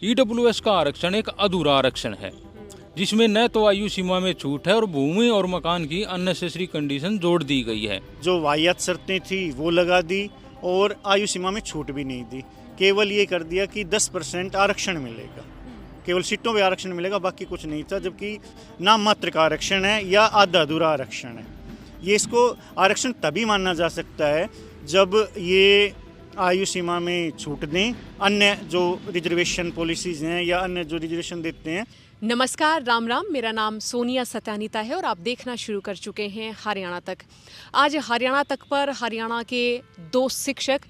EWS का आरक्षण एक अधूरा आरक्षण है जिसमें न तो आयु सीमा में छूट है और भूमि और मकान की अननेसेसरी कंडीशन जोड़ दी गई है। जो वाहियात शर्तें थी वो लगा दी और आयु सीमा में छूट भी नहीं दी। केवल ये कर दिया कि 10% आरक्षण मिलेगा, केवल सीटों पे आरक्षण मिलेगा, बाकी कुछ नहीं था, जबकि नाम मात्र का आरक्षण है या आधा अधूरा आरक्षण है। ये इसको आरक्षण तभी माना जा सकता है जब ये आयु सीमा में छूट दें, अन्य जो रिजर्वेशन पॉलिसीज़ हैं या अन्य जो रिजर्वेशन देते हैं। नमस्कार, राम राम। मेरा नाम सोनिया सत्यानीता है और आप देखना शुरू कर चुके हैं हरियाणा तक। आज हरियाणा तक पर हरियाणा के 2 शिक्षक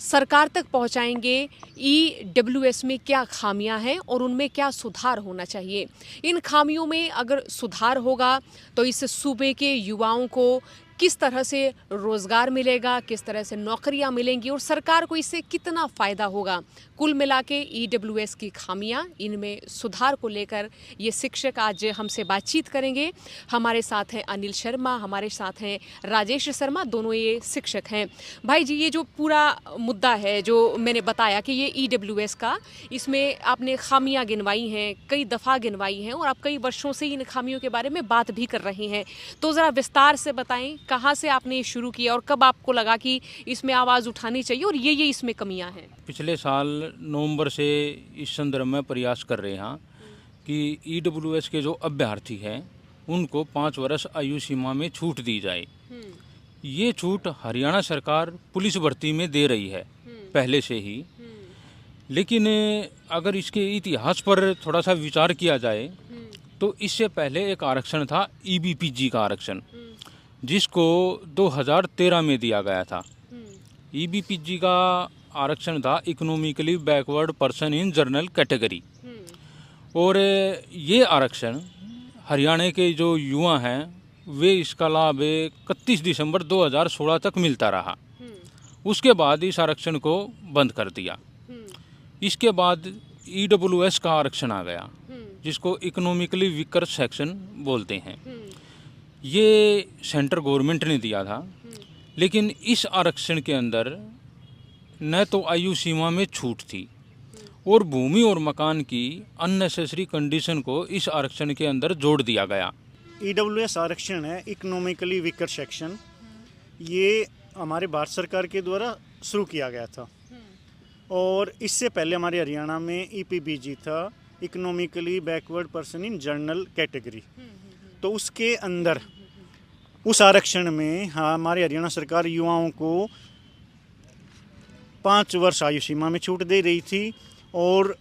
सरकार तक पहुंचाएंगे ईडब्ल्यूएस में क्या खामियां हैं और उनमें क्या सुधार होना चाहिए। इन खामियों में अगर सुधार होगा तो इस सूबे के युवाओं को किस तरह से रोज़गार मिलेगा, किस तरह से नौकरियां मिलेंगी और सरकार को इससे कितना फ़ायदा होगा। कुल मिला के ईडब्ल्यूएस की खामियां, इनमें सुधार को लेकर ये शिक्षक आज हमसे बातचीत करेंगे। हमारे साथ हैं अनिल शर्मा, हमारे साथ हैं राजेश शर्मा, दोनों ये शिक्षक हैं। भाई जी, ये जो पूरा मुद्दा है जो मैंने बताया कि ये ईडब्ल्यूएस का, इसमें आपने खामियां गिनवाई हैं, कई दफ़ा गिनवाई हैं और आप कई वर्षों से इन खामियों के बारे में बात भी कर रहे हैं। तो ज़रा विस्तार से बताएं, कहाँ से आपने ये शुरू किया और कब आपको लगा कि इसमें आवाज़ उठानी चाहिए और ये इसमें कमियां हैं? पिछले साल नवंबर से इस संदर्भ में प्रयास कर रहे हैं कि ईडब्ल्यूएस के जो अभ्यर्थी हैं उनको 5 वर्ष आयु सीमा में छूट दी जाए। ये छूट हरियाणा सरकार पुलिस भर्ती में दे रही है पहले से ही, लेकिन अगर इसके इतिहास पर थोड़ा सा विचार किया जाए तो इससे पहले एक आरक्षण था ईबीपीजी का आरक्षण, जिसको 2013 में दिया गया था। ईबीपीजी का आरक्षण था economically backward person in general category, और ये आरक्षण हरियाणा के जो युवा हैं वे इसका लाभ 31 दिसंबर 2016 तक मिलता रहा। उसके बाद इस आरक्षण को बंद कर दिया। इसके बाद ईडब्ल्यूएस का आरक्षण आ गया जिसको इकोनॉमिकली वीकर सेक्शन बोलते हैं। ये सेंट्रल गवर्नमेंट ने दिया था, लेकिन इस आरक्षण के अंदर न तो आयु सीमा में छूट थी और भूमि और मकान की अननेसेसरी कंडीशन को इस आरक्षण के अंदर जोड़ दिया गया। ईडब्ल्यूएस आरक्षण है इकोनॉमिकली वीकर सेक्शन, ये हमारे भारत सरकार के द्वारा शुरू किया गया था और इससे पहले हमारे हरियाणा में ईपीबीजी था, economically backward person in general category. तो उसके अंदर उस आरक्षण में हमारे हरियाणा सरकार युवाओं को 5 वर्ष आयु सीमा में छूट दे रही थी और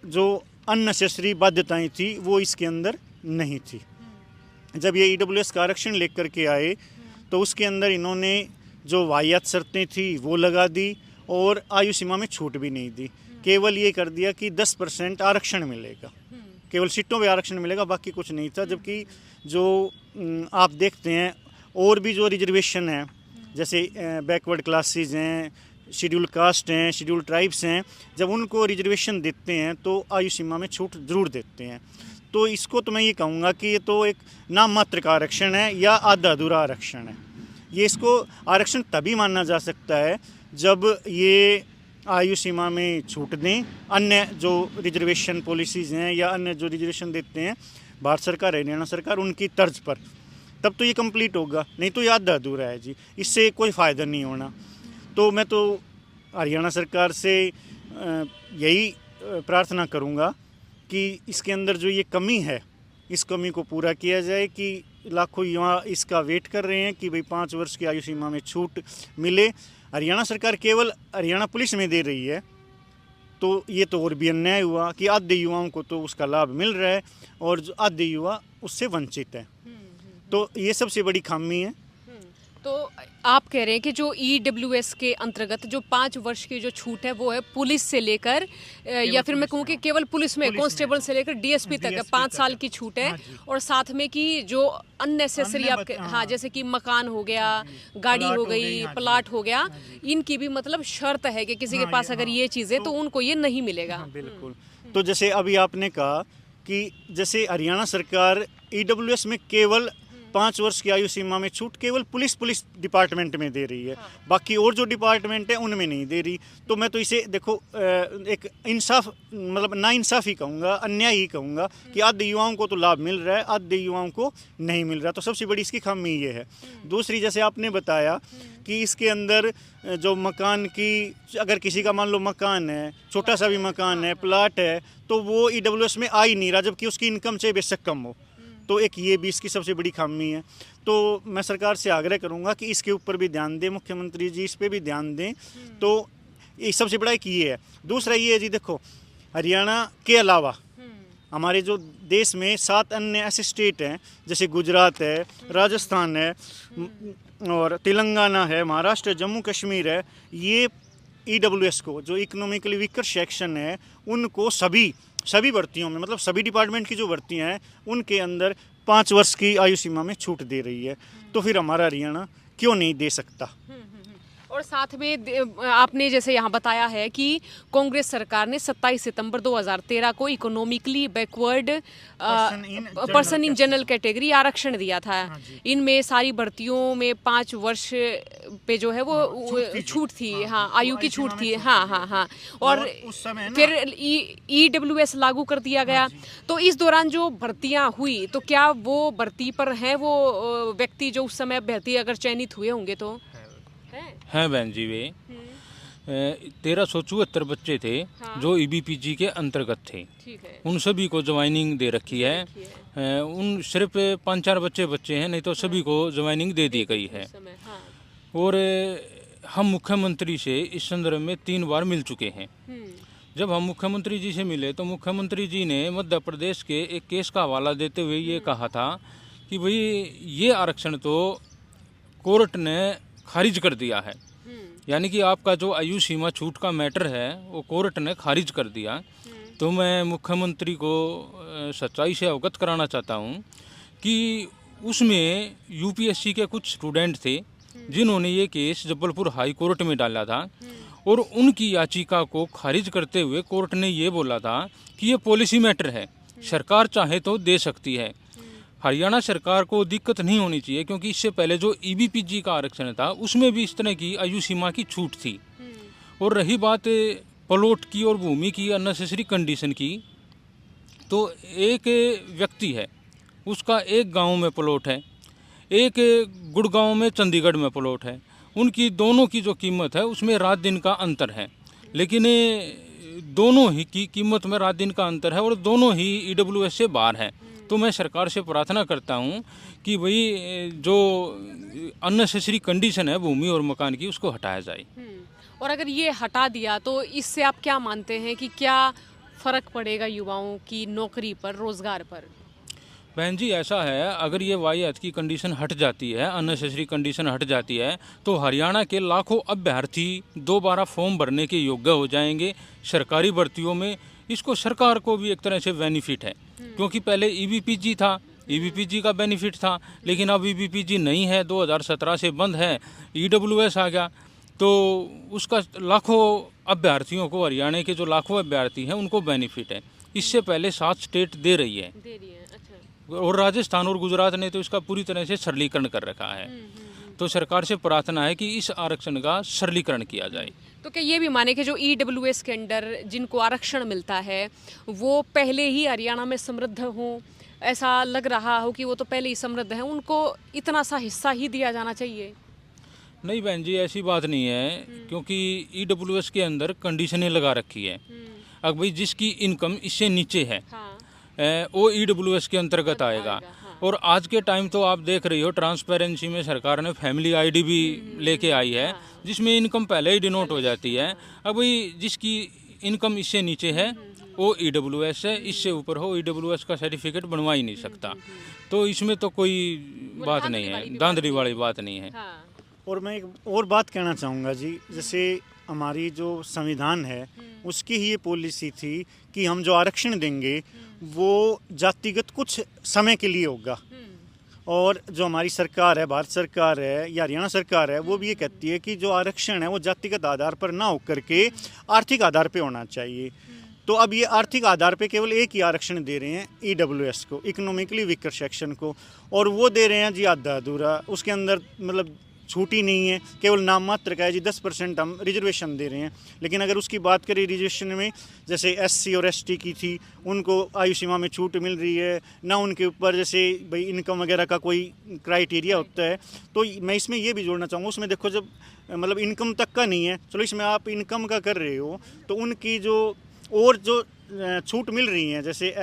जो अननेसेसरी बाध्यताएं थी वो इसके अंदर नहीं थी। जब ये ईडब्ल्यूएस का आरक्षण लेकर के आए तो उसके अंदर इन्होंने जो वाहियात शर्तें थी वो लगा दी और आयु सीमा में छूट भी नहीं दी। केवल ये कर दिया कि 10% आरक्षण मिलेगा, केवल सीटों पे आरक्षण मिलेगा, बाकी कुछ नहीं था। जबकि जो आप देखते हैं और भी जो रिजर्वेशन है, जैसे बैकवर्ड क्लासेस हैं, शेड्यूल कास्ट हैं, शेड्यूल ट्राइब्स हैं, जब उनको रिजर्वेशन देते हैं तो आयु सीमा में छूट ज़रूर देते हैं। तो इसको तो मैं ये कहूँगा कि ये तो एक नाम मात्र का आरक्षण है या आधा अधूरा आरक्षण है। ये इसको आरक्षण तभी माना जा सकता है जब ये आयु सीमा में छूट दें, अन्य जो रिजर्वेशन पॉलिसीज़ हैं या अन्य जो रिजर्वेशन देते हैं भारत सरकार, हरियाणा सरकार, उनकी तर्ज पर, तब तो ये कंप्लीट होगा, नहीं तो ये आधा अधूरा है जी, इससे कोई फ़ायदा नहीं होना। तो मैं तो हरियाणा सरकार से यही प्रार्थना करूँगा कि इसके अंदर जो ये कमी है इस कमी को पूरा किया जाए कि लाखों युवा इसका वेट कर रहे हैं कि भाई 5 वर्ष की आयु सीमा में छूट मिले। हरियाणा सरकार केवल हरियाणा पुलिस में दे रही है तो ये तो और भी अन्याय हुआ कि आधे युवाओं को तो उसका लाभ मिल रहा है और जो आधे युवा उससे वंचित है। तो ये सबसे बड़ी खामी है। तो आप कह रहे हैं कि जो ईडब्ल्यूएस के अंतर्गत जो 5 वर्ष की जो छूट है वो है पुलिस से लेकर, या फिर मैं कहूँ कि केवल पुलिस में कांस्टेबल से लेकर डीएसपी तक है, 5 साल की छूट है। और साथ में कि जो अननेसेसरी आपके, हाँ, जैसे कि मकान हो गया, गाड़ी हो गई, प्लाट हो गया, इनकी भी मतलब शर्त है कि किसी के पास अगर ये चीज़ें तो उनको ये नहीं मिलेगा। बिल्कुल। तो जैसे अभी आपने कहा कि जैसे हरियाणा सरकार ईडब्ल्यूएस में केवल 5 वर्ष की आयु सीमा में छूट केवल पुलिस डिपार्टमेंट में दे रही है, बाकी और जो डिपार्टमेंट है उनमें नहीं दे रही। तो मैं तो इसे देखो एक इंसाफ मतलब नाइंसाफ़ी कहूँगा, अन्याय ही कहूँगा कि आधे युवाओं को तो लाभ मिल रहा है, आधे युवाओं को नहीं मिल रहा। तो सबसे बड़ी इसकी खामी ये है। दूसरी, जैसे आपने बताया कि इसके अंदर जो मकान की, अगर किसी का मान लो मकान है, छोटा सा भी मकान है, प्लाट है, तो वो EWS में आ ही नहीं रहा, जबकि उसकी इनकम चाहे बेशक कम हो। तो एक ये भी इसकी सबसे बड़ी खामी है। तो मैं सरकार से आग्रह करूंगा कि इसके ऊपर भी ध्यान दें, मुख्यमंत्री जी इस पे भी ध्यान दें। तो ये सबसे बड़ा एक ये है। दूसरा ये है जी, देखो हरियाणा के अलावा हमारे जो देश में 7 अन्य ऐसे स्टेट हैं, जैसे गुजरात है, राजस्थान है और तेलंगाना है, महाराष्ट्र, जम्मू कश्मीर है। ये EWS को, जो इकोनॉमिकली वीकर सेक्शन है, उनको सभी भर्तियों में, मतलब सभी डिपार्टमेंट की जो भर्तियां हैं उनके अंदर 5 वर्ष की आयु सीमा में छूट दे रही है। तो फिर हमारा हरियाणा क्यों नहीं दे सकता? और साथ में आपने जैसे यहाँ बताया है कि कांग्रेस सरकार ने 27 सितंबर 2013 को economically backward person in general category आरक्षण दिया था। इनमें सारी भर्तियों में 5 वर्ष पे जो है वो छूट थी, हाँ, आयु की छूट थी, हाँ। और फिर EWS लागू कर दिया गया। तो इस दौरान जो भर्तियाँ हुई, तो क्या वो भर्ती पर हैं वो व्यक्ति जो उस समय भर्ती अगर चयनित हुए होंगे तो हैं बहन जी। वे 1374 बच्चे थे जो EBPG के अंतर्गत थे। उन सभी को ज्वाइनिंग दे रखी है। उन सिर्फ 5-4 बच्चे हैं, नहीं तो सभी को ज्वाइनिंग दे दी गई है। और हम मुख्यमंत्री से इस संदर्भ में 3 बार मिल चुके हैं। जब हम मुख्यमंत्री जी से मिले तो मुख्यमंत्री जी ने मध्य प्रदेश के एक केस का हवाला देते हुए ये कहा था कि भाई ये आरक्षण तो कोर्ट ने खारिज कर दिया है, यानी कि आपका जो आयु सीमा छूट का मैटर है वो कोर्ट ने खारिज कर दिया। तो मैं मुख्यमंत्री को सच्चाई से अवगत कराना चाहता हूँ कि उसमें UPSC के कुछ स्टूडेंट थे जिन्होंने ये केस जबलपुर हाई कोर्ट में डाला था, और उनकी याचिका को खारिज करते हुए कोर्ट ने ये बोला था कि ये पॉलिसी मैटर है, सरकार चाहे तो दे सकती है। हरियाणा सरकार को दिक्कत नहीं होनी चाहिए, क्योंकि इससे पहले जो EBPG का आरक्षण था उसमें भी इस तरह की आयु सीमा की छूट थी। और रही बात प्लॉट की और भूमि की अननेसेसरी कंडीशन की, तो एक व्यक्ति है, उसका एक गांव में प्लॉट है, एक गुड़गांव में चंडीगढ़ में प्लॉट है। उनकी दोनों की जो कीमत है उसमें रात दिन का अंतर है, लेकिन दोनों ही की कीमत में रात दिन का अंतर है और दोनों ही EWS से बाहर है। तो मैं सरकार से प्रार्थना करता हूं कि भाई जो अननेसेसरी कंडीशन है भूमि और मकान की, उसको हटाया जाए। और अगर ये हटा दिया तो इससे आप क्या मानते हैं कि क्या फ़र्क पड़ेगा युवाओं की नौकरी पर, रोज़गार पर? बहन जी, ऐसा है, अगर ये वाहियात की कंडीशन हट जाती है, अननेसेसरी कंडीशन हट जाती है, तो हरियाणा के लाखों अभ्यर्थी दोबारा फॉर्म भरने के योग्य हो जाएंगे सरकारी भर्तियों में। इसको सरकार को भी एक तरह से बेनिफिट है, क्योंकि पहले EBPG था, EBPG का बेनिफिट था, लेकिन अब EBPG नहीं है, 2017 से बंद है, EWS आ गया। तो उसका लाखों अभ्यर्थियों को, हरियाणा के जो लाखों अभ्यर्थी हैं उनको बेनिफिट है। इससे पहले 7 स्टेट दे रही है। अच्छा। और राजस्थान और गुजरात ने तो इसका पूरी तरह से सरलीकरण कर रखा है। तो सरकार से प्रार्थना है कि इस आरक्षण का सरलीकरण किया जाए। तो क्या ये भी माने कि जो EWS के अंडर जिनको आरक्षण मिलता है वो पहले ही हरियाणा में समृद्ध हों, ऐसा लग रहा हो कि वो तो पहले ही समृद्ध हैं, उनको इतना सा हिस्सा ही दिया जाना चाहिए? नहीं बहन जी, ऐसी बात नहीं है, क्योंकि EWS के अंदर कंडीशनें लगा रखी है। अब भाई जिसकी इनकम इससे नीचे है, वो EWS के अंतर्गत आएगा। और आज के टाइम तो आप देख रही हो, ट्रांसपेरेंसी में सरकार ने फैमिली ID भी लेके आई है, जिसमें इनकम पहले ही डिनोट हो जाती है। अब भाई जिसकी इनकम इससे नीचे है वो EWS है, इससे ऊपर हो EWS का सर्टिफिकेट बनवा ही नहीं सकता। तो इसमें तो कोई बात नहीं है, धांधली वाली बात नहीं है। और मैं एक और बात कहना चाहूँगा जी, जैसे हमारी जो संविधान है उसकी ही ये पॉलिसी थी कि हम जो आरक्षण देंगे वो जातिगत कुछ समय के लिए होगा। और जो हमारी सरकार है, भारत सरकार है या हरियाणा सरकार है, वो भी ये कहती है कि जो आरक्षण है वो जातिगत आधार पर ना होकर के आर्थिक आधार पे होना चाहिए। तो अब ये आर्थिक आधार पे केवल एक ही आरक्षण दे रहे हैं EWS को, इकोनॉमिकली वीकर सेक्शन को, और वो दे रहे हैं जी आधा अधूरा। उसके अंदर मतलब छूट ही नहीं है, केवल नाम मात्र का है जी। 10% हम रिजर्वेशन दे रहे हैं। लेकिन अगर उसकी बात करें रिजर्वेशन में, जैसे SC और ST की थी, उनको आयु सीमा में छूट मिल रही है ना, उनके ऊपर जैसे भाई इनकम वगैरह का कोई क्राइटेरिया होता है। तो मैं इसमें ये भी जोड़ना चाहूँगा, उसमें देखो जब मतलब इनकम तक का नहीं है, चलो इसमें आप इनकम का कर रहे हो, तो उनकी जो और जो छूट मिल रही हैं, जैसे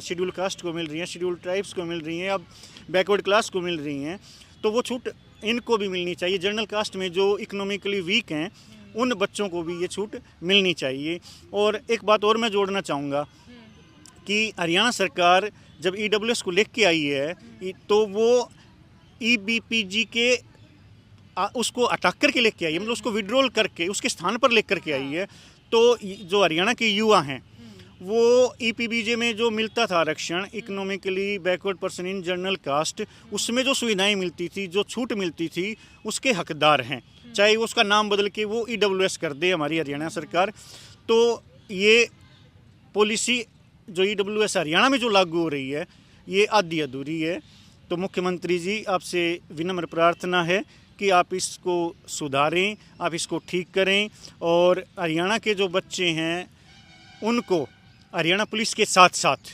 शेड्यूल कास्ट को मिल रही हैं, शेड्यूल ट्राइब्स को मिल रही हैं, अब बैकवर्ड क्लास को मिल रही हैं, तो वो छूट इनको भी मिलनी चाहिए। जनरल कास्ट में जो इकोनॉमिकली वीक हैं उन बच्चों को भी ये छूट मिलनी चाहिए। और एक बात और मैं जोड़ना चाहूँगा कि हरियाणा सरकार जब EWS को लेके आई है तो वो EBPG के उसको हटा करके लेके आई है, मतलब उसको विड्रॉल करके उसके स्थान पर लेकर के आई है। तो जो हरियाणा के युवा हैं वो EPBJ में जो मिलता था आरक्षण, economically backward person in general caste, उसमें जो सुविधाएं मिलती थी, जो छूट मिलती थी, उसके हकदार हैं। चाहे उसका नाम बदल के वो EWS कर दे हमारी हरियाणा सरकार। तो ये पॉलिसी जो EWS हरियाणा में जो लागू हो रही है ये आधी अधूरी है। तो मुख्यमंत्री जी आपसे विनम्र प्रार्थना है कि आप इसको सुधारें, आप इसको ठीक करें, और हरियाणा के जो बच्चे हैं उनको हरियाणा पुलिस के साथ साथ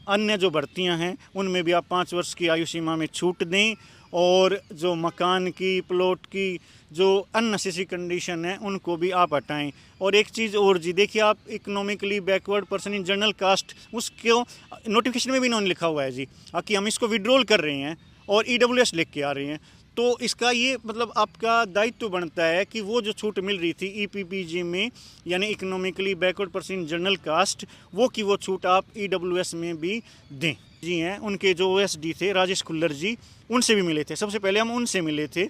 अन्य जो भर्तियां हैं उनमें भी आप 5 वर्ष की आयु सीमा में छूट दें, और जो मकान की, प्लॉट की जो अननेसेसरी कंडीशन है उनको भी आप हटाएं। और एक चीज़ और जी, देखिए आप economically backward person in general caste, उसको नोटिफिकेशन में भी इन्होंने लिखा हुआ है जी कि हम इसको विड्रॉल कर रहे हैं और EWS लेके आ रहे हैं। तो इसका ये मतलब आपका दायित्व बनता है कि वो जो छूट मिल रही थी EPPG में, यानी economically backward person in general caste, वो की वो छूट आप EWS में भी दें। जी हैं, उनके जो OSD थे राजेश खुल्लर जी, उनसे भी मिले थे। सबसे पहले हम उनसे मिले थे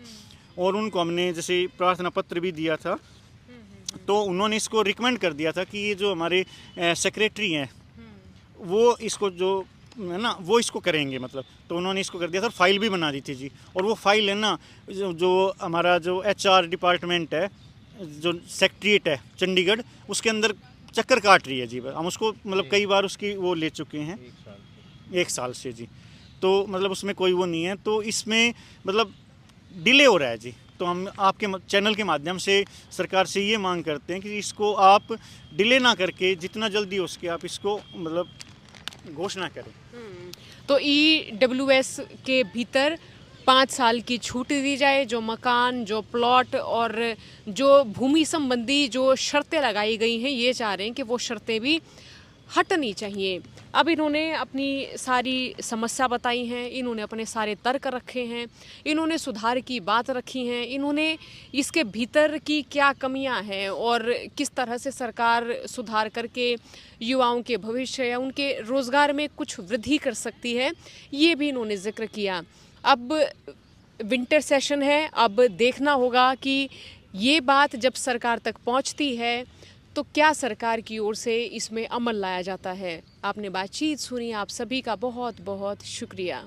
और उनको हमने जैसे प्रार्थना पत्र भी दिया था। तो उन्होंने इसको रिकमेंड कर दिया था कि ये जो हमारे सेक्रेटरी हैं वो इसको जो है ना वो इसको करेंगे, मतलब तो उन्होंने इसको कर दिया था, फाइल भी बना दी थी जी। और वो फाइल है ना जो हमारा जो HR डिपार्टमेंट है, जो सेक्रेटरीट है चंडीगढ़, उसके अंदर चक्कर काट रही है जी। हम उसको मतलब कई बार उसकी वो ले चुके हैं, 1 साल से जी। तो मतलब उसमें कोई वो नहीं है, तो इसमें मतलब डिले हो रहा है जी। तो हम आपके चैनल के माध्यम से सरकार से ये मांग करते हैं कि इसको आप डिले ना करके जितना जल्दी हो सके आप इसको मतलब घोषणा करें। तो EWS के भीतर 5 साल की छूट दी जाए, जो मकान, जो प्लॉट और जो भूमि संबंधी जो शर्तें लगाई गई हैं, ये चाह रहे हैं कि वो शर्तें भी हटनी चाहिए। अब इन्होंने अपनी सारी समस्या बताई हैं, इन्होंने अपने सारे तर्क रखे हैं, इन्होंने सुधार की बात रखी हैं, इन्होंने इसके भीतर की क्या कमियां हैं और किस तरह से सरकार सुधार करके युवाओं के भविष्य या उनके रोज़गार में कुछ वृद्धि कर सकती है, ये भी इन्होंने जिक्र किया। अब विंटर सेशन है, अब देखना होगा कि ये बात जब सरकार तक पहुंचती है तो क्या सरकार की ओर से इसमें अमल लाया जाता है। आपने बातचीत सुनी, आप सभी का बहुत बहुत शुक्रिया।